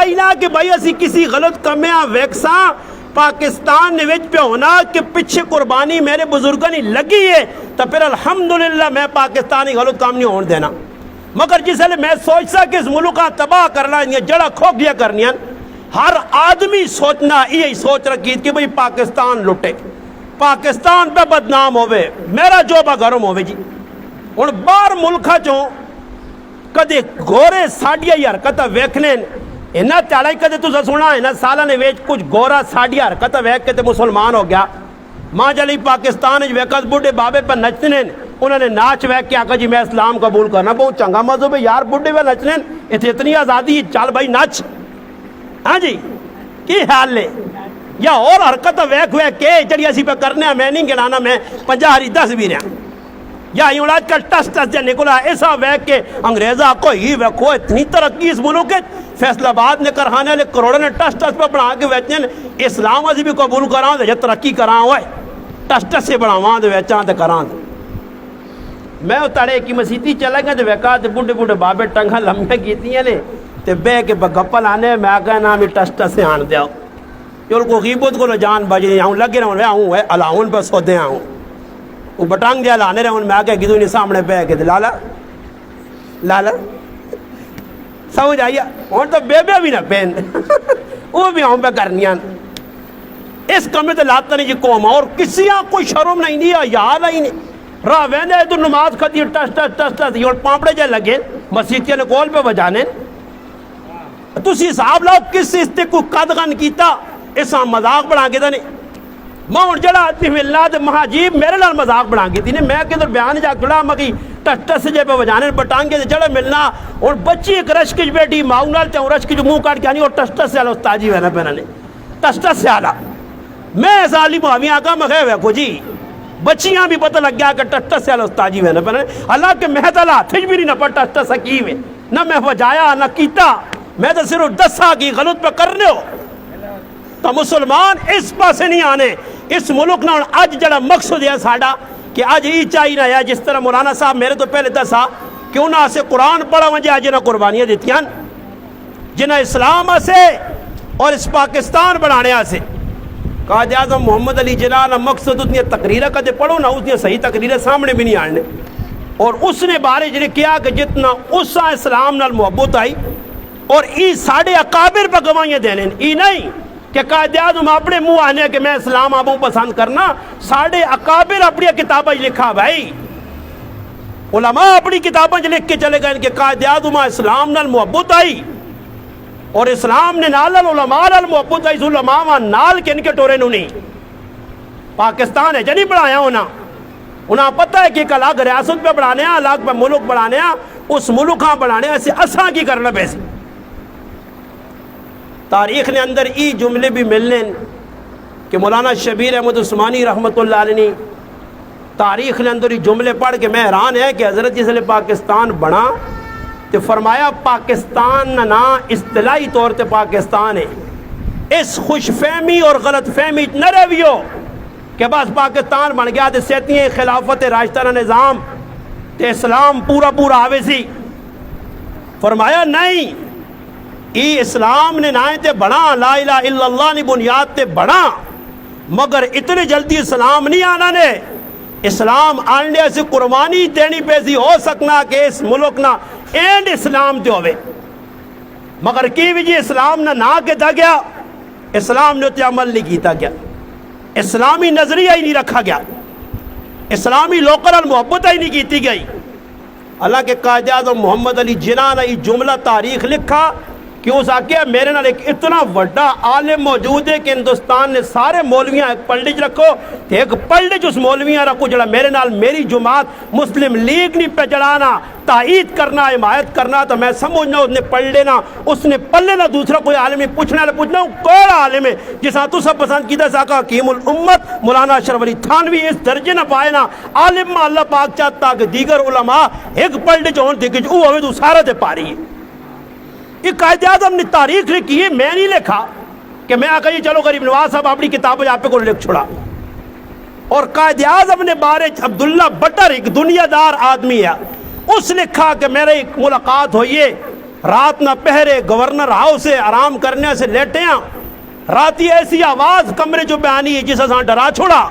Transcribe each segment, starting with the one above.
ہی نہ کہ بھائی اسی کسی غلط کمیاں ویکساں پاکستان نے وچ پہ ہونا کہ پچھے قربانی میرے بزرگوں نے لگی ہے تو پھر الحمدللہ میں پاکستانی غلط کام نہیں ہون دینا. مگر جس لئے میں سوچتا کہ اس ملک کا تباہ کرنا یہ جڑا کھوکھلیا کرنی ہیں ہر آدمی سوچنا یہی سوچ رکھی کہ بھئی پاکستان لٹے پاکستان پہ بدنام ہوئے میرا جو با گرم ہوئے جی. اور بار ملکہ چوں کدے گورے ساڑیا ہی حرکتہ ویکھنے انہا تیڑائی کدے تو سنا انہا سالہ نے ویچ کچھ گورا ساڑیا حرکتہ ویکھ کے تے مسلمان ہو گیا. ماں جلی پاکستان ویکت بڑھے بابے پر نچنے انہوں نے ناچ ویکھ کے آقا جی میں اسلام قبول کرنا بہت چنگا مذہب ہے یار بڑھے وے نچنے اتنی آزادی چل بھائی نچ. ہاں جی کی حال لے یا اور حرکت ویکھ کے جڑی اسی پہ کرنے ہیں میں نہیں گنانا میں 50 بھی رہا یا یوں آج کل ٹس ٹس جا نکلا ایسا ویکھ کے انگریزہ کو ہی ویکھو اتنی ترقی اس ملک ہے فیصل آباد نے کرہانے لے کروڑوں نے ٹس ٹس پہ بڑھا کے ویچنے اسلام ازی بھی قبول کراؤں دے جب ترقی کراؤں ہوئے ٹس ٹس سے بڑھاواں دے ویچاں دے کراؤں دے. میں اتارے کی مسیطی چلا گیا دے ویکا دے بوڑے بوڑے بابے ٹنگا لمحے گیتی ہیں لے تے بے کے گپل آنے میں آگا نامی ٹس ٹس سے آن دیا یوں کو غیبت کو جان بجے آؤں لگے رہا ہوں الاؤن پر سودے آؤں وہ بٹانگ دیا لانے رہا ہوں میں آگے گیدو نہیں سامنے بے کے دے لالا لالا سمجھ آئیا اور تو بے بے بھی نہ پہن وہ بھی آؤں پہ کرنیاں اس کمیں تو لاتا نہیں جی قوم اور کسی آن کوئی شرم نہیں دیا یاد آئی نہیں راہ ویندے تو نماز کھتی ٹس ٹس ٹس ٹس یہ پامپڑے جائے لگے مسیحیتیاں نے کول پہ بجانے تُسی حساب لاؤ کس اس تے کوئی قدغن کیتا اس ہم مذاق بڑھا کے دنے ماں جڑا آتی ہوئی اللہ دے مہاجیب میرے لال مذاق بڑھا کے دی میں کدھر بیان جا کڑا مگی ٹس ٹس جے پہ بجانے بٹانگے دے جڑا ملنا اور بچی ایک رشکش بیٹی ماؤنال تے رشکش موں کاٹ کے آنی اور ٹس ٹس سے آلہ استاجی وینا پہنانے ٹس ٹس سے آلہ میں ایسا علی معاوی آقا مخے ہوئے کو جی بچیاں بھی پتہ لگ گیا کہ ٹس ٹس سے آلہ استاجی وینا پہنانے اللہ کے محتلہ تھج بھی نہیں نہ پر ٹس ٹس کی ہوئے نہ میں بجایا نہ کیتا میں تو صرف دسا کی غلط پہ کرنے ہو تو مسلمان اس پاسے نہیں آنے اس ملک نہ آج جڑا مقصد ہے ساڑا کہ آج ہی چاہی نہ ہے جس طرح مولانا صاحب میرے تو پہلے دسا کیوں نہ اسے قرآن پڑھا وجہ آج جنہ قربانیاں دیتی ہیں جنہ اسلام سے اور اس پاکستان بڑھانے سے قائد اعظم محمد علی جناح نہ مقصد اتنی تقریرہ کدے پڑھو نہ اتنی صحیح تقریرہ سامنے بھی نہیں آنے اور اس نے بارے جنہیں کیا کہ جتنا اس اسلام نال محبت آئی اور ای ساڑھے اکابر پہ گوائیاں دینے ای نہیں کہ قائد اعظم اپنے منہ آنے کہ میں اسلام آبوں پسند کرنا ساڑھے اکابر اپنی کتابیں لکھا بھائی علماء اپنی کتابیں لکھ کے چلے گئے کہ قائد اعظم اسلام نال محبت آئی اور اسلام نے نال علماء نال محبت آئی علماء نال کے ان کے ٹورے نو نہیں پاکستان ہے جنہیں بڑھایا ہونا انہاں پتہ ہے کہ ایک الگ ریاست پہ بڑھانے ہیں الگ پہ ملک بڑھانے ہیں اس ملک ہاں بڑھانے ہیں اسے اساں کی کرنا پیسے تاریخ نے اندر ای جملے بھی ملنے کہ مولانا شبیر احمد عثمانی رحمت اللہ علیہ تاریخ نے اندر ای جملے پڑھ کے میں حیران ہے کہ حضرت جس لئے پاکستان بنا تو فرمایا پاکستان نہ اصطلاحی طور تے پاکستان ہے اس خوش فہمی اور غلط فہمی نہ رویو کہ بس پاکستان بن گیا تے سیتی ہیں خلافت راشدانہ نظام تے اسلام پورا آوے سی فرمایا نہیں ای اسلام نے نائیں تے بڑھا لا الہ الا اللہ نے بنیاد تے بڑھا مگر اتنی جلدی اسلام نہیں آنا نے اسلام آنے سے قربانی دینی پیسی ہو سکنا کہ اس ملک نہ اینڈ اسلام تے ہوئے مگر کی وجہ اسلام نہ کے دا گیا اسلام نے تے عمل نہیں کیتا گیا اسلامی نظریہ ہی نہیں رکھا گیا اسلامی لوکل محبت ہی نہیں کیتی گئی اللہ کے قائد اعظم محمد علی جناح نے یہ جملہ تاریخ لکھا کہ اس آکے میرے نال ایک اتنا وڈا عالم موجود ہے کہ ہندوستان نے سارے مولویاں ایک پلڈج رکھو تو ایک پلڈج اس مولویاں رکھو جڑا میرے نال میری جماعت مسلم لیگ نہیں پہ چڑھانا تائید کرنا حمایت کرنا تو میں سمجھنا اس نے پڑھ لینا اس نے پلے نہ دوسرا کوئی عالم پوچھنا لے پوچھنا کوئی عالم ہے جسا تو سب پسند کیتا ساکا حکیم الامت مولانا اشرف علی تھانوی اس درجے نہ پائے نا عالم میں اللہ پاک چاہتا کہ دیگر علماء ایک پلڈج ہون دیکھ او ہوئے تو سارا دے پا رہی ہے یہ قائد اعظم نے تاریخ لکھی ہے میں نہیں لکھا کہ میں آقا یہ چلو غریب نواز صاحب اپنی کتابیں آپ کو لکھ چھوڑا اور قائد اعظم نے بارے عبداللہ بٹر ایک دنیا دار آدمی ہے اس لکھا کہ میرے ایک ملاقات ہوئی ہے رات نہ پہرے گورنر ہاؤس سے آرام کرنے سے لیٹے ہیں رات ہی ایسی آواز کمرے جو بیانی ہے جس اساں ڈرا چھوڑا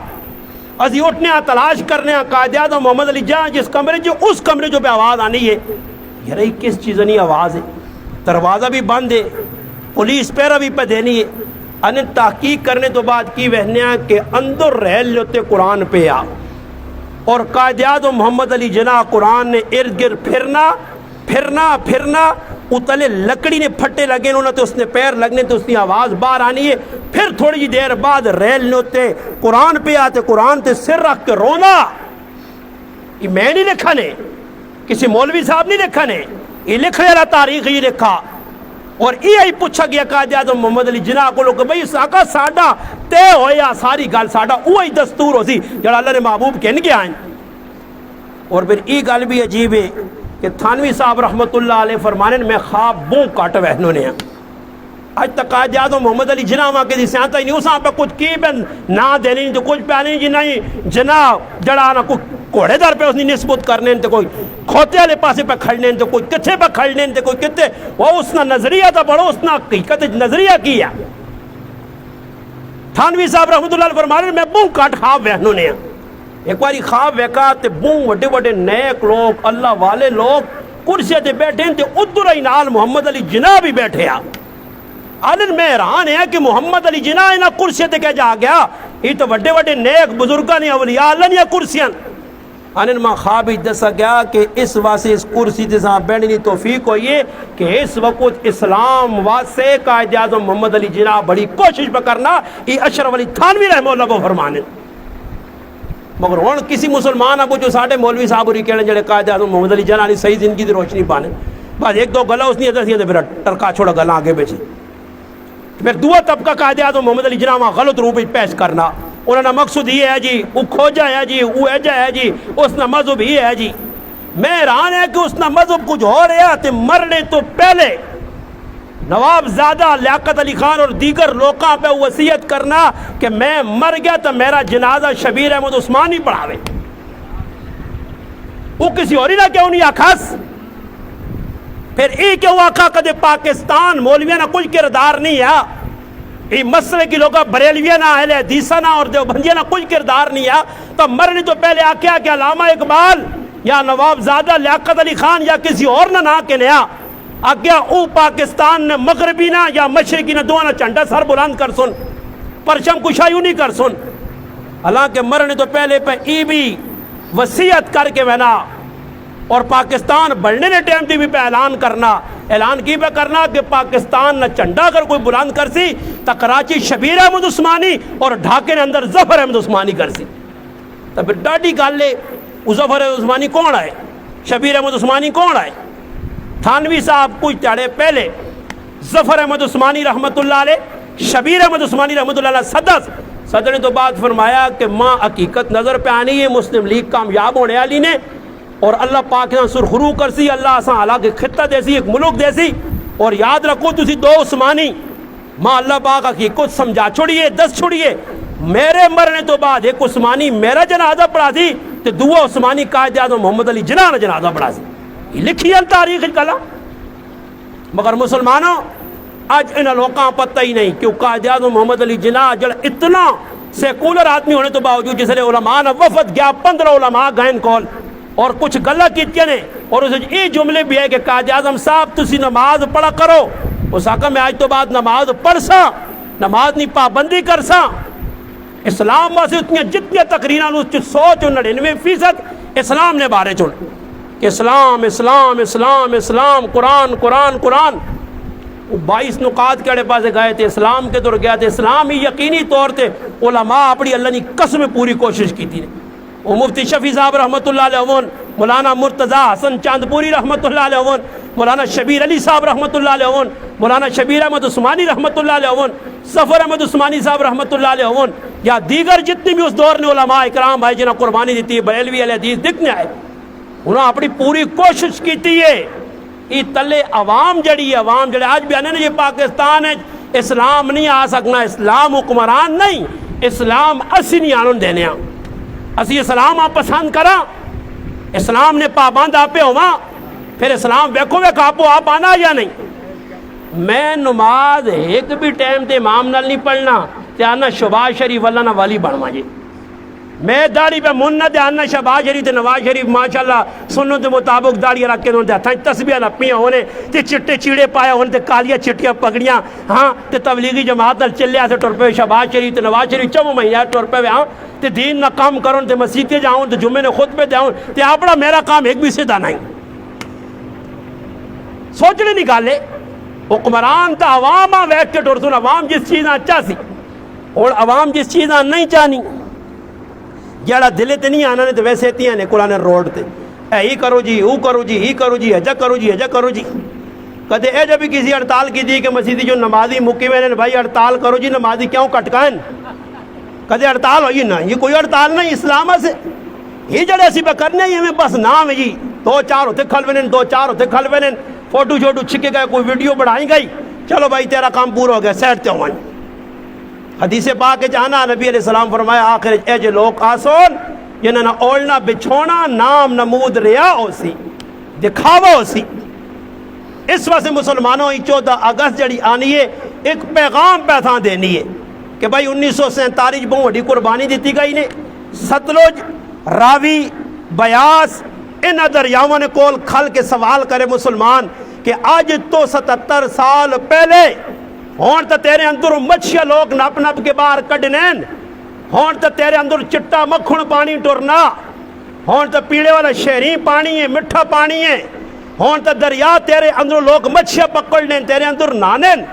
اسی اٹھنے تلاش کرنے قائد اعظم محمد علی جہاں جس کمرے جو اس کمرے جو پہ آواز آنی ہے یار یہ کس چیز نہیں آواز ہے دروازہ بھی بند ہے پولیس پیرا بھی پہ دینی ہے انہیں تحقیق کرنے تو بعد کی وہنیا کہ اندر رہل لیتے قرآن پہ آ اور قائد اعظم محمد علی جناح قرآن نے ارد گرد پھرنا اتلے لکڑی نے پھٹے لگے انہوں نے تو اس نے پیر لگنے تو اس کی آواز باہر آنی ہے پھر تھوڑی جی دیر بعد ریل نوتے قرآن پہ آتے قرآن تے سر رکھ کے رونا یہ میں نہیں لکھا نے کسی مولوی صاحب نہیں لکھا نے یہ لکھ رہا تاریخ ہی لکھا اور یہ پوچھا گیا قائد اعظم محمد علی جناح کو لوگ بھئی ساکا ساڈا تے ہویا ساری گل ساڈا وہی دستور ہو سی جڑا اللہ نے محبوب کہن گیا ہیں اور پھر یہ گل بھی عجیب ہے کہ تھانوی صاحب رحمت اللہ علیہ فرمانے میں خواب بوں کاٹ وہنوں نے آج تک قائد اعظم محمد علی جناح وہاں کے دی سیانتا ہی نہیں اساں پہ کچھ کی بن نہ دینی نہیں تو کچھ پہ نہیں جی نہیں جناح جڑا نہ کوئی کوڑے دار پہ اس نے نسبت کرنے تو کوئی کھوتے والے پاسے پہ کھڑنے تو کوئی کتھے پہ کھڑنے تو کوئی کتھے وہ اس نے نظریہ تھا بڑھو اس نے حقیقت نظریہ کیا تھانوی صاحب رحمت اللہ علیہ فرمانے میں بوں کاٹ خواب وہنوں نے ایک باری خواب ویکا تے بوں وڈے وڈے نیک لوگ اللہ والے لوگ کرسی تے بیٹھے ہیں تے ادھر ہی نال محمد علی جناح بھی بیٹھے ہیں عالم میں حیران ہے کہ محمد علی جناح انہاں کرسی تے کیا جا گیا یہ تو وڈے وڈے نیک بزرگاں نے اولیاء اللہ نے کرسیاں انہاں میں خواب ہی دسا گیا کہ اس واسطے اس کرسی تے ساں بیٹھنے کی توفیق ہوئی ہے کہ اس وقت اسلام واسطے قائد اعظم محمد علی جناح بڑی کوشش پہ کرنا یہ اشرف علی تھانوی رحمہ اللہ کو فرمانے مگر ہوں کسی مسلمان ابو جو ساڑھے مولوی صاحب ہوئی کہنے جڑے قائد اعظم محمد علی جناح نے صحیح زندگی دی روشنی پانے بعد ایک دو گلا اس نے ادھر سے پھر ٹرکا چھوڑا گلا آگے بیچے پھر دعا طبقہ قائد اعظم محمد علی جناح وہاں غلط روپ پیش کرنا انہوں نے مقصود یہ ہے جی وہ کھوجا ہے جی وہ ایجا ہے جی اس نے مذہب ہی ہے جی میں حیران ہے کہ اس نے مذہب کچھ ہو رہا تے مرنے تو پہلے نواب زادہ لیاقت علی خان اور دیگر لوگوں پہ وصیت کرنا کہ میں مر گیا تو میرا جنازہ شبیر احمد عثمانی پڑھاوے وہ کسی اور ہی نہ کیوں نہیں آخاس پھر ایک واقعہ کدے پاکستان مولویہ نہ کچھ کردار نہیں ہے یہ مسئلے کی لوگا بریلویہ نہ اہل حدیثہ نہ اور دیوبندیہ نہ کچھ کردار نہیں ہے تو مرنے تو پہلے آکیا کہ علامہ اقبال یا نواب زادہ لیاقت علی خان یا کسی اور نہ کے نیا آگیا او پاکستان نے مغربی نہ یا مشرقی نہ دونوں چنڈا سر بلند کر سن پرچم کشایو نہیں کر سن حالانکہ مرنے تو پہلے پہ ای بھی وصیت کر کے وینا اور پاکستان بڑھنے نے ٹائم ٹی وی پہ اعلان کی پہ کرنا کہ پاکستان نہ چنڈا اگر کوئی بلند کر سی تو کراچی شبیر احمد عثمانی اور ڈھاکے نے اندر ظفر احمد عثمانی کر سی تو پھر ڈاڈی گل لے ظفر احمد عثمانی کون آئے شبیر احمد عثمانی کون آئے تھانوی صاحب کچھ تاڑے پہلے ظفر احمد عثمانی رحمت اللہ علیہ شبیر احمد عثمانی رحمت اللہ علیہ صدر نے تو بات فرمایا کہ ماں حقیقت نظر پہ آنی ہے مسلم لیگ کامیاب ہونے والی نے اور اللہ پاک نے سرخرو کر سی اللہ آسان علاقے خطہ دے سی ایک ملک دے سی اور یاد رکھو تسی دو عثمانی ماں اللہ پاک حقیقت سمجھا چھوڑیے 10 چھوڑیے میرے مرنے تو بعد ایک عثمانی میرا جنازہ پڑھا سی تو دو عثمانی قائد اعظم محمد علی جناح نے جنازہ پڑھا سی یہ لکھی ہے تاریخ کلا مگر مسلمانوں آج ان لوگوں پتہ ہی نہیں کہ قائد اعظم محمد علی جناح جڑا اتنا سیکولر آدمی ہونے تو باوجود جس نے علماء نے وفد گیا 15 علماء گئن کول اور کچھ گلہ کیتیا نے اور اسے یہ جملے بھی ہے کہ قائد اعظم صاحب تسی نماز پڑھا کرو اس آقا میں آج تو بعد نماز پڑھ سا نماز نہیں پابندی کر سا اسلام واسے اتنی جتنی تقریران اس سوچ 99% اسلام نے بارے چن کہ اسلام اسلام اسلام اسلام قرآن قرآن قرآن 22 نکات کے پاس گئے تھے اسلام کے دور گیا تھے اسلام ہی یقینی طور تے علماء اپنی اللہ نے قسم پوری کوشش کی تھی وہ مفتی شفیع صاحب رحمت اللہ علیہ مولانا مرتضیٰ حسن چاندپوری رحمت اللہ علیہ مولانا شبیر علی صاحب رحمت اللہ علیہ مولانا شبیر احمد عثمانی رحمت اللہ علیہ ظفر احمد عثمانی صاحب رحمت اللہ علیہ یا دیگر جتنی بھی اس دور نے علماء اکرام بھائی جنہوں قربانی دیتی ہے بریلوی اہل حدیث دکھنے آئے انہوں اپنی پوری کوشش کی تھی یہ تلے عوام جڑی آج بھی آنے یہ پاکستان ہے اسلام نہیں آ سکنا اسلام حکمران نہیں اسلام اسی نہیں آنن دینے اسی اسلام آپ پسند کرا اسلام نے پابند آپ پہ ہوا پھر اسلام ویکھو ویک آپ آنا یا نہیں؟ میں نماز ایک بھی ٹائم تے امام نال نہیں پڑھنا تے آنا شہباز شریف اللہ نہ والی بنوا جی، میں داڑھی پہ مننا تے آنا شہباز شریف تے نواز شریف ماشاءاللہ سنت دے مطابق داڑھی رکھ کے تے ہتھاں تسبیح لپیاں ہونے تے چٹے چیڑے پایا ہونے تے کالیاں چٹیاں پگڑیاں، ہاں تے تبلیغی جماعت نال چلیا تے ٹر پے شہباز شریف تے نواز شریف چمو مہینے ٹر پے ہاں تے دین نہ کام کرن تے مسجد جاؤں تے جمعے نے خطبے دیاؤں تے اپنا میرا کام ایک بھی سیدھا نہیں۔ سوچنے نہیں گالے حکمران تا عوام ویٹ کے ٹرسون، عوام جس چیزاں چاہسی اور عوام جس چیزاں نہیں چاہنی جڑا دلے تے نہیں آنا نے تو ویسے تیاں نے قرآن روڈ تے اے ہی کرو جی، او کرو جی، ہی کرو جی، ہجا کرو جی، ہجا کرو جی۔ کدے اے جب بھی کسی ہڑتال کی دی کہ مسیدی جو نمازی مکی میں نے بھائی ہڑتال کرو جی، نمازی کیوں کٹکائیں؟ کدے ہڑتال ہوئی نہ، یہ کوئی ہڑتال نہیں اسلام سے یہ جڑے اسی پہ کرنے ہی ہمیں بس نام ہے جی، دو چار ہوتے کھلوے دو چار ہوتے کھلوے فوٹو شوٹو چھکے گئے، کوئی ویڈیو بڑھائی گئی، چلو بھائی تیرا کام پورا ہو گیا، سیٹ تے ہوئیں۔ حدیث پاک جانا نبی علیہ السلام فرمایا آخر اے جو لوگ آسون جنہاں نہ اولنا بچھونا نام نمود ریا ہو سی دکھاوا ہو سی۔ اس واسطے مسلمانوں ہی 14 اگست جڑی آنی ہے ایک پیغام پیسہ دینی ہے کہ بھائی 1947 بہت بڑی قربانی دیتی گئی نے، ستلج راوی بیاس ان دریاواں نے کول کھل کے سوال کرے مسلمان کہ آج تو 77 سال پہلے ہون تا تیرے اندر مچھیا لوگ نپ نپ کے باہر کڈنین، ہون تا تیرے اندر چٹا مکھن پانی ٹرنا، ہون تا پیڑے والا شہرین پانی ہے، مٹھا پانی ہے، ہون تا دریا تیرے اندر لوگ مچھیا پکڑنین تیرے اندر نانین۔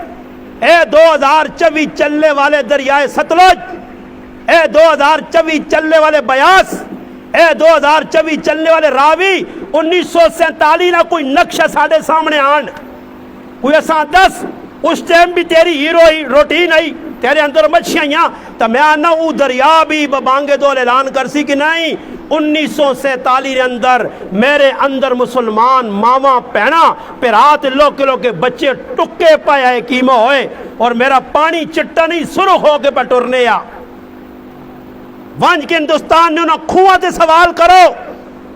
اے 2024 چلنے والے دریائے ستلج، اے 2024 چلنے والے بیاس، اے 2024 چلنے والے راوی، 1947 نہ کوئی نقشہ ساڑھے سامنے آن، کوئی ایسا دس اس ٹائم بھی تیری ہیرو ہی روٹی نہیں تیرے اندر مچھیاں تو میں آنا وہ دریا بھی ببانگے دول اعلان کر سی کہ نہیں 1947 اندر میرے اندر مسلمان ماما پہنا پھر ہاتھ لوکے لوکے بچے ٹکے پایا ہے کیمہ ہوئے اور میرا پانی چٹا نہیں سرخ ہو کے پٹورنے یا وانج کے ہندوستان نے انہوں کھوئے تے سوال کرو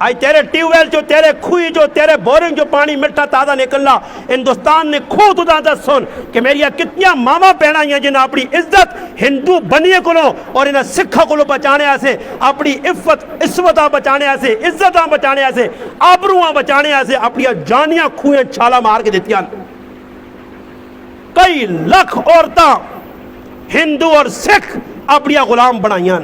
آئی تیرے ٹیویل جو تیرے کھوئی جو تیرے بورنگ جو پانی مٹھا تازہ نکلنا ہندوستان نے کھو تو دادا سن کہ میری کتنیا ماما پہنا ہیں جنہیں اپنی عزت ہندو بنیے کلو اور انہیں سکھا کلو بچانے ایسے اپنی عزتاں بچانے ایسے عزتاں بچانے ایسے آبروہاں بچانے ایسے اپنی جانیاں کھوئیں چھالا مار کے دیتی ہیں۔ کئی لاکھ عورتاں ہندو اور سکھ اپنی غلام بنائیاں،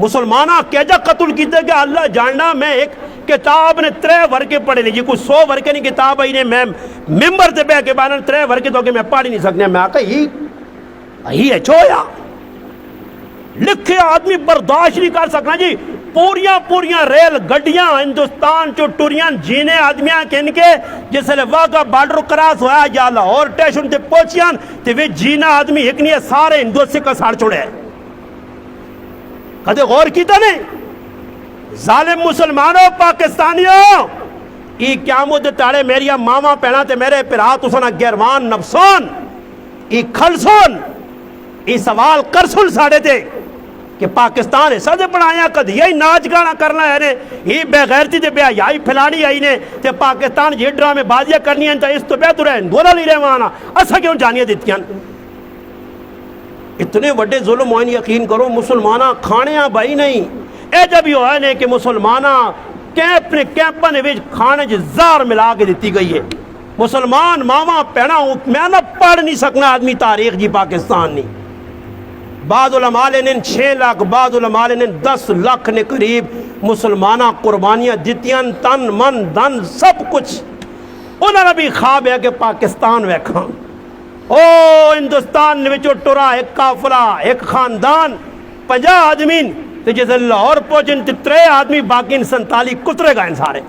مسلمانہ کیجا قتل کیتے کہ اللہ جاننا میں ایک کتاب نے 3 ورکے پڑھے نہیں جی کوئی 100 ورکے نہیں کتاب آئی نے میں ممبر تے بے کے بانن 3 ورکے تو کہ میں پڑھ نہیں سکنے میں آکا ہی ہے چھویا لکھے آدمی برداشت نہیں کر سکنا جی پوریاں ریل گڈیاں ہندوستان چو ٹوریاں جینے آدمیاں کن کے جس لئے واقعہ بارڈر کراس ہوا یا لاہور ٹیشن تے پوچیاں تے وہ جینا آدمی ایک نہیں ہے سارے ہندو سے کا ساڑ چھوڑے کدے غور کیتا نہیں ظالم مسلمانوں پاکستانیوں ای قیامت تاڑے میری ماما پہنا تے میرے پرات اسنا گیروان نفسون ای کھلسون ای سوال کرسون ساڑے تے کہ پاکستان ایسا دے پڑھایا کدھی یہی ناچ گانا کرنا ہے نے یہ بے غیرتی دے بے آئی پھلانی آئی نے تے پاکستان یہ ڈرامے بازیاں کرنی ہیں تا اس تو بے تو رہے دولا لی رہے وہانا اسا کیوں جانیاں دیتی ہیں اتنے وڈے ظلم ہوئے یقین کرو مسلمانہ کھانیاں بھائی نہیں اے جب یہ ہوئے نے کہ مسلمانہ کیمپ نے کیمپہ نے ویج کھانے جزار ملا کے دیتی گئی ہے مسلمان ماما پہنا ہوں میں نہ پڑھ نہیں سکنا آدمی تاریخ جی پاکستان نہیں بعض علماء نے 6 لاکھ بعض علماء نے 10 لاکھ نے قریب مسلمانہ قربانیاں دیتیاں تن من دن سب کچھ انہوں نے بھی خواب ہے کہ پاکستان ویکھاں او ہندوستان نے وچو ٹورا ایک کافلہ ایک خاندان 50 آدمین تے جیسے لاہور پہنچن تے 3 آدمی باقی 47 کترے گئے سارے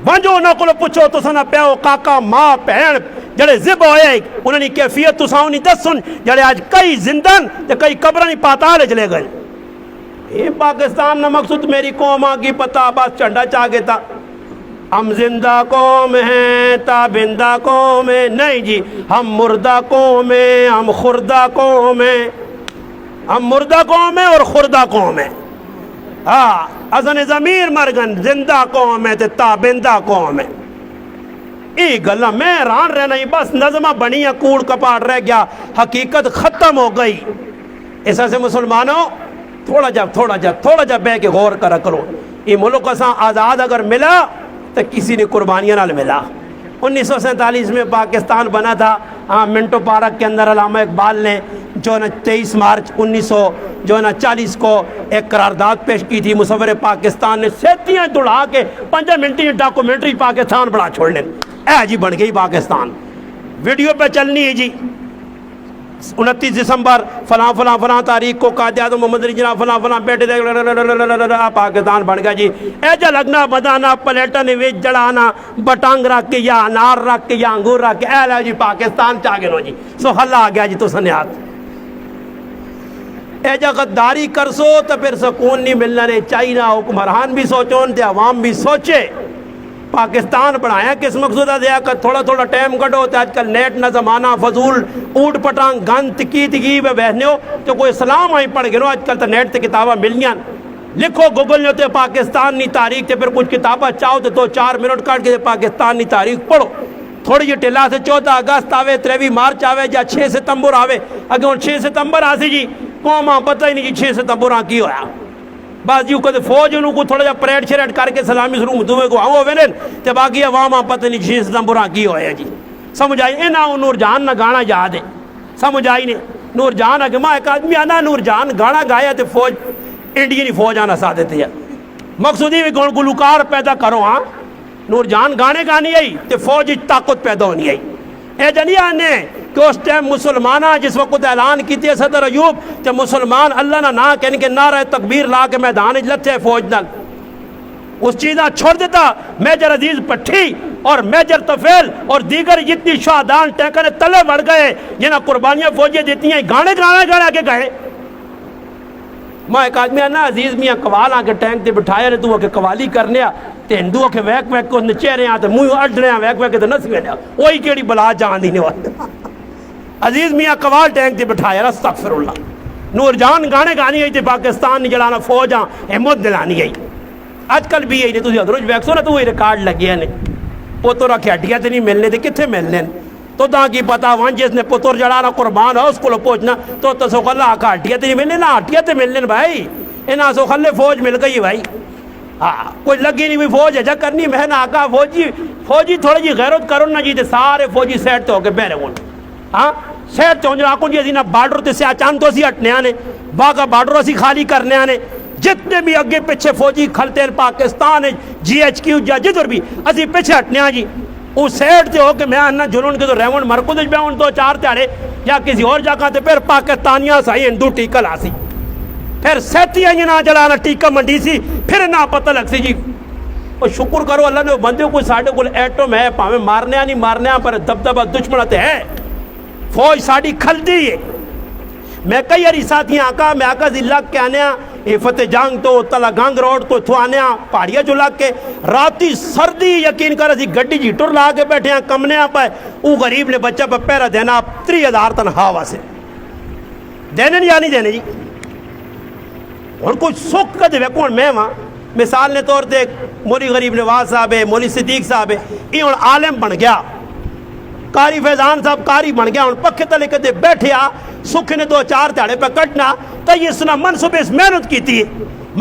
بنجو انہوں کو پوچھو تو سنا پیاؤ کاکا ماں پہن جڑے زب ہوئے انہوں نے کیفیت تو ساؤں نہیں دس سن جڑے آج کئی زندن تے کئی قبرانی پاتالے چلے گئے یہ پاکستان نہ مقصود میری قوم کی پتہ بس چنڈا چاہے تھا ہم زندہ قوم ہیں تابندہ قوم ہیں نہیں جی ہم مردہ قوم ہیں ہم خوردہ قوم ہیں ہم مردہ قوم ہیں اور خوردہ قوم ہیں ہاں ازن ضمیر مرگن زندہ قوم ہے تے تابندہ قوم ہے. یہ گلا میں حیران رہنا ہی بس نظمہ بنی ہے کوڑ کپاٹ رہ گیا حقیقت ختم ہو گئی. اس سے مسلمانوں تھوڑا جا بہ کے غور کرا کرو. یہ ملک اساں آزاد اگر ملا تو کسی نے قربانیاں نہ ملا. 1947 میں پاکستان بنا تھا. منٹو پارک کے اندر علامہ اقبال نے جو نا 23 مارچ 1940 کو ایک قرارداد پیش کی تھی. مصور پاکستان نے سیتیاں دوڑا کے 5 منٹی ڈاکومنٹری پاکستان بڑا چھوڑنے اے جی بن گئی پاکستان. ویڈیو پہ چلنی ہے جی 29 دسمبر فلاں فلاں فلاں تاریخ کو قائد اعظم محمد علی جناح فلاں فلاں بیٹے دے پاکستان بن گیا جی. اے جا لگنا بدانا پلیٹن وچ جڑانا بٹانگ رکھ کے یا انار رکھ کے یا انگور رکھ کے اے لو جی پاکستان چاہ گئے جی. سو حل آ گیا جی تو سنیات. اے جا غداری کر سو تو پھر سکون نہیں ملنا نے. چاہیے حکمران بھی سوچون تے عوام بھی سوچے. پاکستان بنایا کس مقصود دیا کہ تھوڑا ٹائم کٹو. آج کل نیٹ نہ زمانہ فضول اوٹ پٹانگ گند کی تگی میں بہنے ہو تو کوئی اسلام آئی پڑھ گئے. آج کل تو نیٹ تے کتابہ مل گیا. لکھو گوگل نے تے پاکستان نی تاریخ تے پھر کچھ کتابہ چاہو تو 2-4 منٹ کاٹ کے پاکستان نی تاریخ پڑھو. تھوڑی جی ٹلا سے 14 اگست آوے 23 مارچ آوے یا 6 ستمبر آوے. اگر 6 ستمبر آسی جی قوماں پتہ ہی نہیں جی 6 ستمبر کی ہویا. بعض یوں کہتے فوج انہوں کو تھوڑا جا پریڈ شریڈ کر کے سلامی سلوم دوے کو آؤں ہوئے تے باقی عوام پتہ نہیں 6 ستمبر کی ہویا جی. سمجھ آئی انہاں نور جان نہ گانا یاد ہے. سمجھ آئی نہیں نور جان اگر ماں ایک آدمی آنا نور جان گانا گایا تے فوج انڈین فوج آنا ساتھ دیتے ہیں. مقصودی بھی گلوکار پیدا کرو. ہاں نور جان گانے گانی آئی تے فوج طاقت پیدا ہونی آئی. اے جنی آنے کہ اس ٹائم مسلمانہ جس وقت اعلان کیتے صدر ایوب تے مسلمان اللہ نہ کہنے کے نعرہ تکبیر لا کے میدان لتے فوج نال اس چیزاں چھوڑ دیتا. میجر عزیز پٹھی اور میجر طفیل اور دیگر جتنی شہدان ٹینکر تلے بڑھ گئے جنہیں قربانیاں فوجیں دیتی ہیں گانے آگے گئے. ماں ایک آدمی ہے نا عزیز میاں قوال آ کے ٹینک تے بٹھایا رہے تو کہ قوالی کرنے تے ہندوؤں کے ویک ویک کو چہرے آتے منہ اڈنے ویک ویک تے نس گئے وہی کیڑی بلا جان دینے والے. عزیز میاں قوال ٹینک تے بٹھایا رہا استغفر اللہ. نور جان گانے گانی گئی تے پاکستان نہیں جڑانا فوج احمد دلانی گئی. اج کل بھی یہی تھی ادھر ویکسو نا تو وہی ریکارڈ لگے نے پوتر آ کے ہڈیاں تے نہیں ملنے تے کتنے ملنے تو تا کی پتا ون جس نے پتر جڑانا قربان ہو اس کو پہنچنا تو سو خلا آکا ہڈیاں تے نہیں ملنے نہ ہڈیاں تے ملنے بھائی. انہاں سو خلے فوج مل گئی بھائی. ہاں کوئی لگی نہیں بھی فوج اجا کرنی میں نہ آکا فوجی تھوڑی جی غیرت کرو نا جی تے سارے فوجی سیٹ تے ہو کے بہرے ہون. ہاں سیٹ تے ہوں جو آکوں جی اسی نا بارڈر تے سے اچان تو اسی ہٹنے آنے باقا بارڈر اسی خالی کرنے آنے. جتنے بھی اگے پیچھے فوجی کھلتے ہیں پاکستان GHQ یا جدھر بھی اسی پیچھے ہٹنے آ جی وہ سیٹ تے ہو کہ میں آنا جنون کے تو ریون مرکز میں ان 2-4 تیارے یا کسی اور جگہ تے پھر پاکستانیاں سائی ہندو ٹیکہ لاسی پھر سیتی آئی نہ جلانا ٹیکہ منڈی سی پھر نہ پتہ لگ سی جی. اور شکر کرو اللہ نے بندے کوئی ساڑھے کو ایٹم ہے پاہمیں مارنے نہیں مارنے پر دبدبہ دشمنت ہے. فوج ساڑھی کھلتی ہے. میں کئی اری ساتھی آقا میں آقا ذلہ کے آنے فتح جانگ تو تلا گانگ روڈ تو تھو آنے پہاڑیا جو لگ کے راتی سردی یقین کر اسی گڈی جی ٹر لا کے بیٹھے ہیں کمنے آپ ہے او غریب نے بچہ پہ پیرا دینا 30,000 تنخواہ واسے دینے یا نہیں دینے جی. اور کوئی سکھ کا دے کون میں وہاں مثال نے طور تے مولی غریب نواز صاحب ہے مولی صدیق صاحب ہے یہ ہوں عالم بن گیا. قاری فیضان صاحب قاری بن گیا. ہوں پکھے تلے کدے بیٹھے سکھ نے 2-4 تیڑے پہ کٹنا تو یہ سنا منصوب اس محنت کی تھی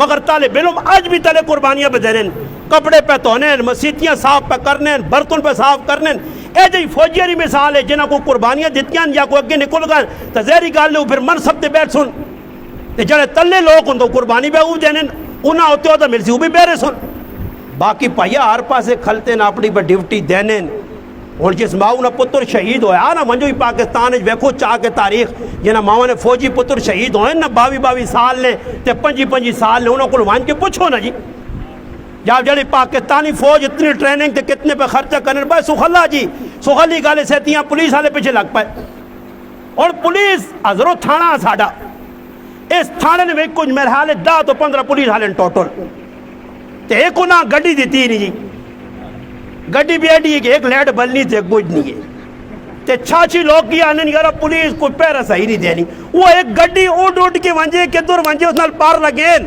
مگر طالب علم آج بھی تلے قربانیاں پہ دینے کپڑے پہ تونے مسیتیاں صاف پہ کرنے برتن پہ صاف کرنے. اے جی فوجیری مثال ہے جنہاں کو قربانیاں دیتی ہیں یا کوئی اگے نکل گئے تو زہری گال لے پھر منصب دے بیٹھ سن جڑے تلے لوگ ہوں تو قربانی پہ او دینے انہاں ہوتے ہو تو مل سی وہ بھی بیرے سن. باقی پہیا ہر پاسے کھلتے نا اپنی پہ ڈیوٹی دینے اور جس ماؤں نے پتر شہید ہویا نا منجو ہی پاکستان ویکھو چاہ کے تاریخ جنہاں ماؤں نے فوجی پتر شہید ہوئے نا 22 سال نے تے 25 سال نے انہوں کو وان کے پوچھو نا جی یا جڑی پاکستانی فوج اتنی ٹریننگ تے کتنے پہ خرچہ کرنے بھائی سخلا جی سخلی گالے سیتیاں پولیس والے پیچھے لگ پائے. اور پولیس ازرو تھانا ساڑا اس تھانے میں کچھ میرے حال 10 تو 15 پولیس والے ٹوٹل تے ایک انہاں گڈی دیتی نہیں جی گڈی بھی ایڈی ہے کہ ایک لیٹ بلنی تھے کچھ نہیں ہے تے چھاچی لوگ کی آنے نہیں کرا پولیس کوئی پیرہ صحیح نہیں دینی وہ ایک گڈی اوڈ کے ونجے کدھر ونجے اس نال پار لگین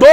2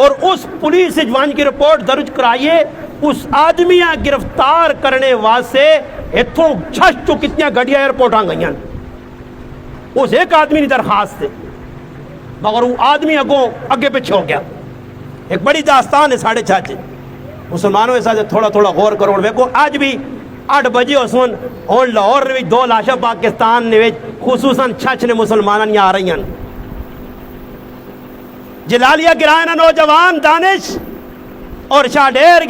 اور اس پولیس جوان کی رپورٹ درج کرائیے اس آدمی گرفتار کرنے واسطے اتوں چھش تو کتنی گڈیاں ایئرپورٹ آ گئی اس ایک آدمی کی درخواست سے مگر وہ آدمی اگوں اگے پیچھے ہو گیا ایک بڑی داستان ہے ساڑھے چھچ مسلمانوں کے ساتھ تھوڑا تھوڑا غور کرو ویکو اج بھی 8 بجے سن ہوں لاہور نے 2 لاشاں پاکستان نے خصوصاً چھچ نے مسلمان آ رہی ہیں جلالیہ گرائے نوجوان دانش اور شاہ ڈیر